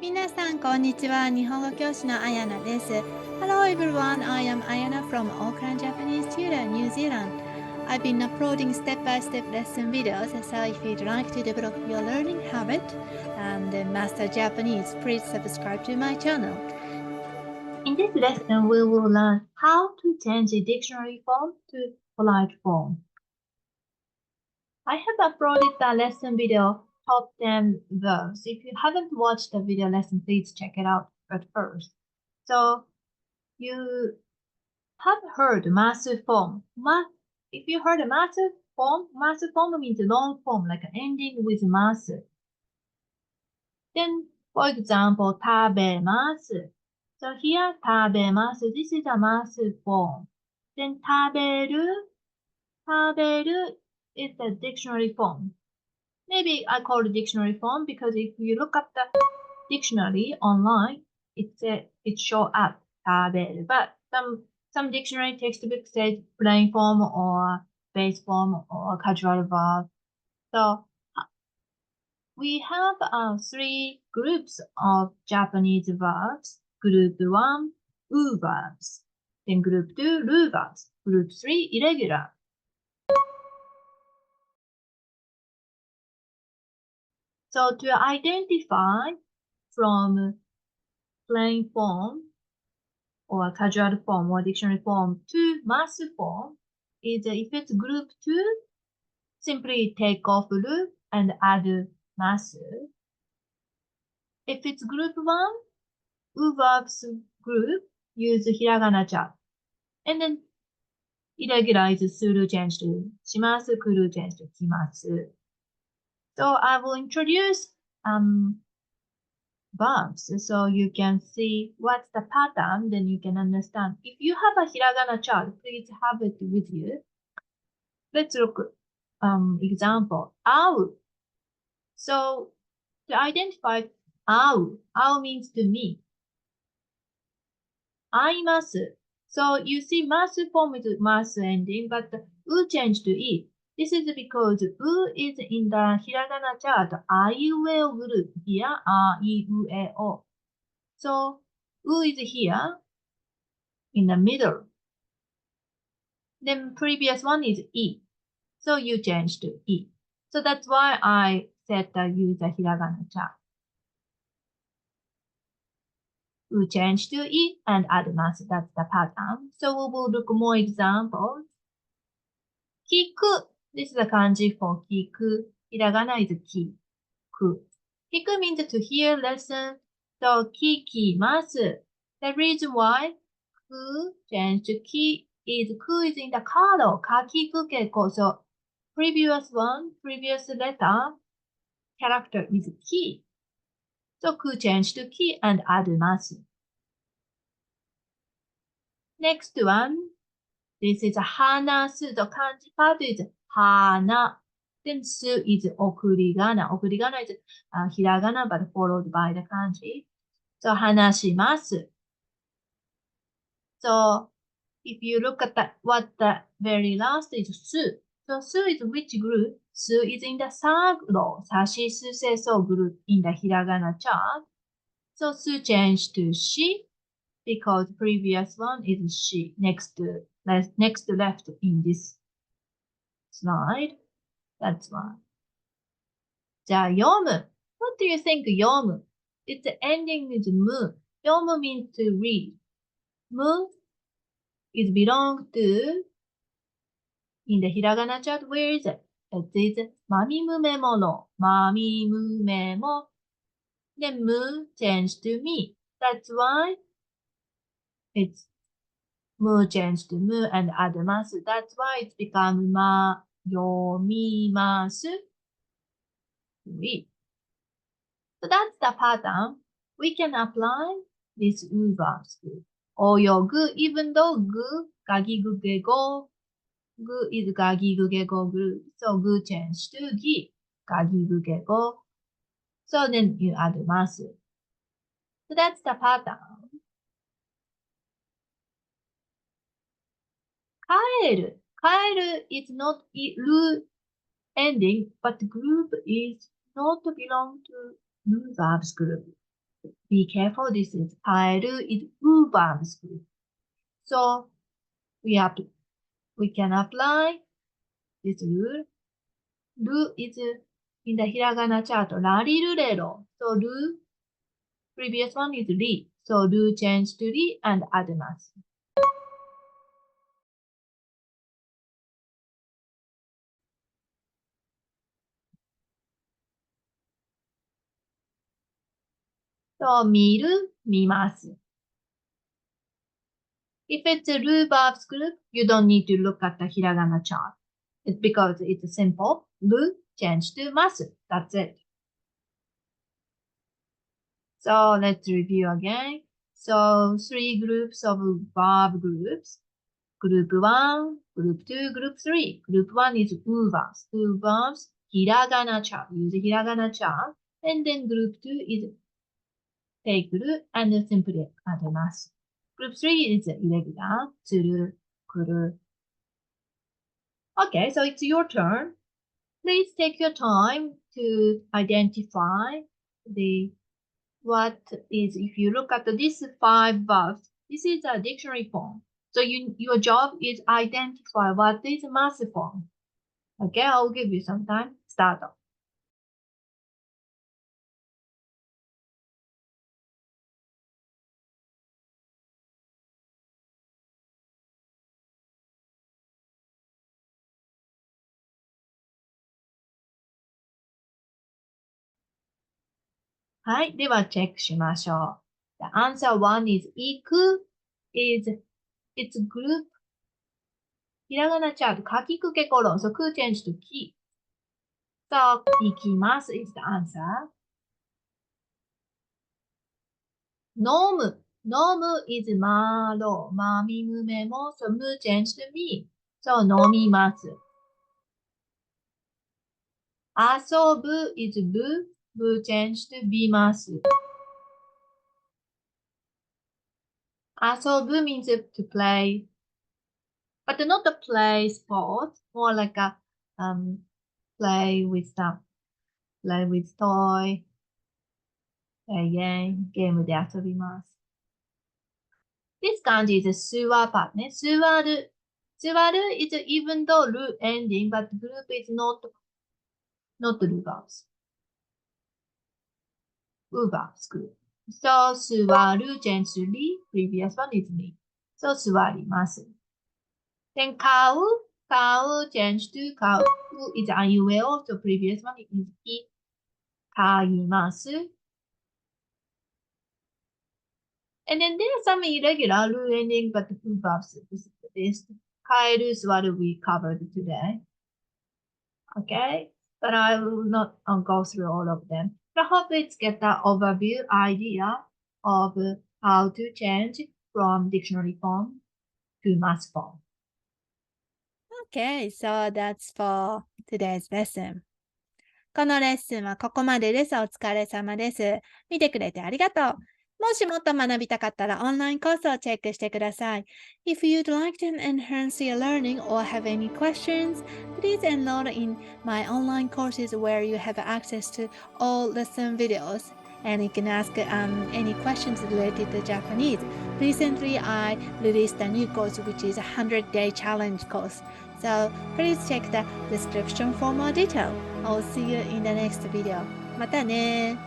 皆さん、こんにちは。日本語教師のAyanaです。Hello everyone, I am Ayana from Auckland Japanese Tutor, New Zealand. I've been uploading step-by-step lesson videos, so if you'd like to develop your learning habit and master Japanese, please subscribe to my channel. In this lesson, we will learn how to change the dictionary form to polite form. I have uploaded the lesson video, Top 10 Verbs. If you haven't watched the video lesson, please check it out at first. So, you have heard Masu-Form. If you heard Masu-Form means long form, like ending with Masu. Then, for example, 食べます. So here, 食べます. This is a Masu form. Then 食べる is the dictionary form. Maybe I call it dictionary form because if you look up the dictionary online, it show up 食べる. But some dictionary textbook says plain form or base form or casual verb. So we have 3 groups of Japanese verbs. Group 1, U verbs. Then group 2, Ru verbs. Group 3, irregular. So to identify from plain form or casual form or dictionary form to Masu form is if it's group 2, simply take off Ru and add Masu. If it's group 1, U verbs group, use hiragana cha. And then irregular is suru change to shimasu, kuru change to kimasu. So I will introduce verbs so you can see what's the pattern, then you can understand. If you have a hiragana chart, please have it with you. Let's look example. Au. So to identify au means to me. Aimasu. So you see masu form is masu ending, but u change to e. This is because u is in the hiragana chart, aiueo group here, aiueo. So u is here in the middle. Then previous one is e. So you change to e. So that's why I said use the hiragana chart. U change to e and add masu. That's the pattern. So we will look more examples. Kiku. This is the kanji for kiku. Hiragana is kiku. Kiku means to hear, listen. So kikimasu. The reason why ku changed to ki is ku is in the karo. Kakiku keko. So previous letter character is ki. So ku changed to ki and add masu. Next one. This is hanasu. The kanji part is hana. Then su is okurigana. Okurigana is hiragana but followed by the kanji. So hanashimasu. So if you look at what the very last is su. So su is which group? Su is in the third row. Sashi su seiso group in the hiragana chart. So su changed to shi because previous one is shi next to left in this slide. That's one. じゃあ、読む. What do you think 読む? It's ending with mu. 読む means to read. Mu is belong to, in the hiragana chart, where is it? It is mamimumemo. Mamimumemo. Then mu changed to me. That's why it's mu changed to mu and add masu. That's why it's become ma yomimasu. Read. So that's the pattern. We can apply this u verbs group. Oyogu, even though gu, gagi gu ge go, gu is gagi gu ge go group. So gu change to gi, gagi gu ge go. So then you add masu. So that's the pattern. Kaeru. Kaeru is not ru ending, but group is not belong to ru verbs group. be careful. This is 変える is wu verbs group. So we can apply this rule. Ru is in the hiragana chart. Rari rurero. So ru, previous one is ri. So ru change to ri and add masu. So 見る、見ます. If it's a ru verbs group, you don't need to look at the hiragana chart. It's because it's simple. Ru change to masu. That's it. So let's review again. So 3 groups of verb groups. Group 1, Group 2, Group 3. Group 1 is wu verbs. Wu verbs, hiragana chart. Use hiragana chart. And then Group 2 is take ru and simply add masu. Group 3 is irregular. Tsuru, kuru. Okay, so it's your turn. Please take your time to identify what is, if you look at these 5 verbs, this is a dictionary form. So your job is identify what is Masu-Form. Okay, I'll give you some time. Start. はい。では、チェックしましょう。The answer 1 is 行く is its group. ひらがなチャート、かきくけころ。So, く change to き。So, 行きます is the answer. 飲む。飲む is まろ。まみむめも。So, む change to み。So, 飲みます。遊ぶ is ぶ。ぶ change to びます。遊ぶ means to play, but not to play sports, more like a play with stuff, play with toy, play game, ゲームで遊びます。This kanji is 座パね。座る。座る is even though る ending, but group is notる verbs. う verbs group. So 座る change to り previous one is り。So 座ります。Then 買う change to 買う is あいうえお so previous one is い。買います。And then there are some irregular rule ending but two verbs. This is the best. 買える、座る we covered today. Okay, but I will not go through all of them. But I hope it's get the overview idea of how to change from dictionary form to mass form. Okay, so that's for today's lesson. このレッスンはここまでです。お疲れ様です。見てくれてありがとう。もしもっと学びたかったらオンラインコースをチェックしてください。If you'd like to enhance your learning or have any questions, please enroll in my online courses where you have access to all lesson videos. And you can ask any questions related to Japanese. Recently, I released a new course which is a 100-day challenge course. So please check the description for more detail. I'll see you in the next video. またね